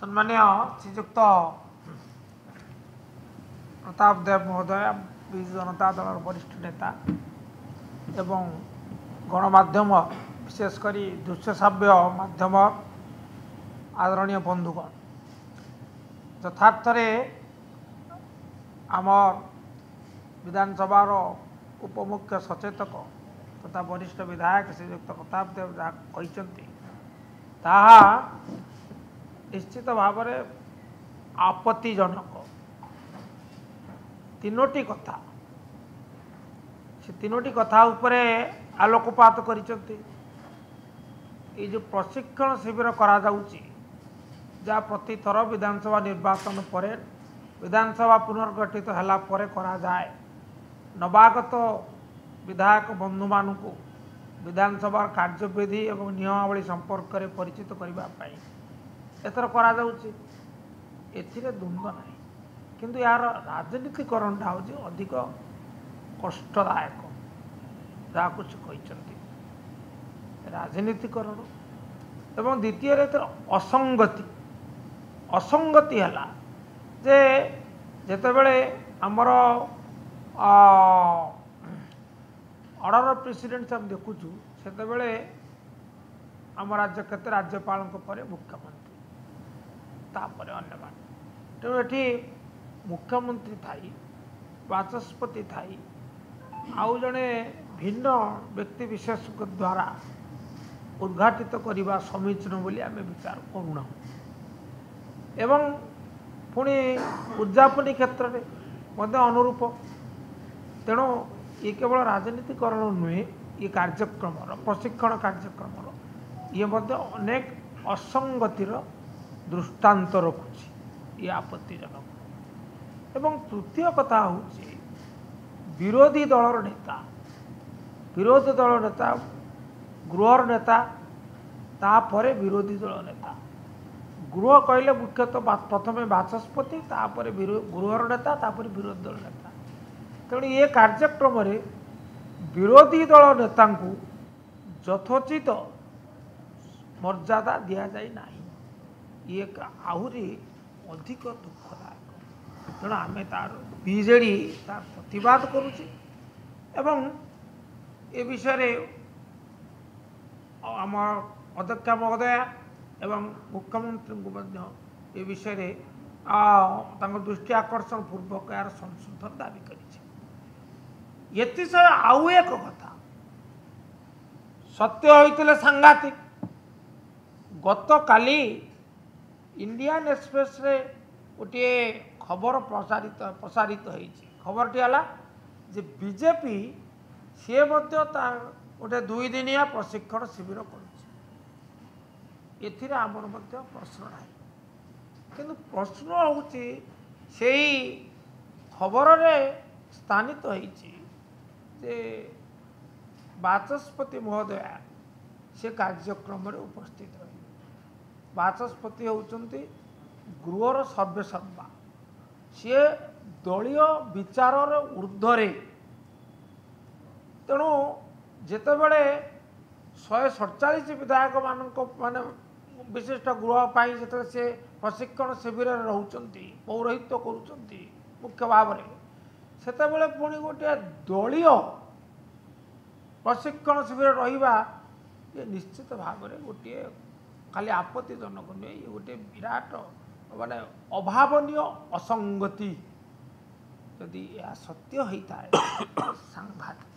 सम्मान्य श्रीजुक्त प्रताप देव महोदय विजु जनता दल वरिष्ठ नेता एवं गणमाध्यम विशेषकर दृश्य श्राव्य माध्यम आदरणीय बंधुगण यथार्थ आमर विधानसभा उपमुख्य सचेतक तथा वरिष्ठ विधायक श्रीजुक्त प्रताप देव जहाँ कहते निश्चित भाव में आपत्तिजनक तीनोटी कथा से तीनोटी कथा उपरे आलोकपात करिसेंती। ये जो प्रशिक्षण शिविर करा जाउची जहाँ प्रति थर विधानसभा निर्वाचन पर विधानसभा पुनर्गठित होला परे करा जाए नवागत विधायक बंधु मानू विधानसभा कार्यविधि और नियमावली संपर्क में परिचित करने एथर करा जाउची एथिरे द्वंद्व नहीं किंतु यार राजनीतिकरण हूँ अधिक कष्टदायक जहाँ कुछ कहते राजनीतिकरण एवं द्वितीय असंगति असंगति है जे जेतेबेले आमर ऑर्डर ऑफ प्रेसिडेंट हम देखुचु सेतेबेले आम राज्य क्षेत्र राज्यपाल मुख्यमंत्री तापर अन्य तेणु ये मुख्यमंत्री थाई बाचस्पति थाई आउ जड़े भिन्न व्यक्ति विशेष द्वारा उद्घाटित करने समीचीन बोली आम विचार करूना एवं पुणी उद्यापनी क्षेत्र में अनुरूप तेणु ये केवल राजनीतिकरण नुहे ये कार्यक्रम प्रशिक्षण कार्यक्रम ये अनेक असंगतिर दृष्टांत रखुची ये आपत्तिजनक एवं तृतीय कथा हूँ विरोधी दलर नेता गृहर नेता तापर विरोधी दल नेता गृह कहले मुख्यतः प्रथम बाचस्पति तापर गृहर नेता तापर विरोधी दल नेता तेणु ये कार्यक्रम विरोधी दल नेता यथोचित मर्यादा दि जाए ना ये आहरी अधिक दुखदायक तेणु आम तार बीजेडी तार प्रतिवाद करुचे एवं ए विषय आम अध्यक्ष महोदय एवं मुख्यमंत्री को ए विषय दृष्टि आकर्षण पूर्वक यार संशोधन दाबी कर आउ एक कथा सत्य होते सांघातिक गत काली इंडियन एक्सप्रेस रे गोटे खबर प्रसारित होती खबरटी है जे बीजेपी सी गोटे 2 दिनिया प्रशिक्षण शिविर करमर प्रश्न ना किंतु प्रश्न हूँ से खबर रे स्थानित होती बाचस्पति महोदय से कार्यक्रम उपस्थित रही बाचस्पति होउचंती गृहर सर्वेसर्वा सी दलीय विचार ऊर्ध्वे तेणु जितेबले 147 विधायक मान विशिष्ट गृह जो से प्रशिक्षण शिविर रोचंती पौरोहित्य करुँच मुख्य भाव में सेतेबेले पुणी गोटे दलीय प्रशिक्षण शिविर रहिबा ये निश्चित भाव में गोटे खाली आपत्तिजनक नुहे ये गोटे विराट माने अभावनीय असंगति यदि यह सत्य होता है सांघातिक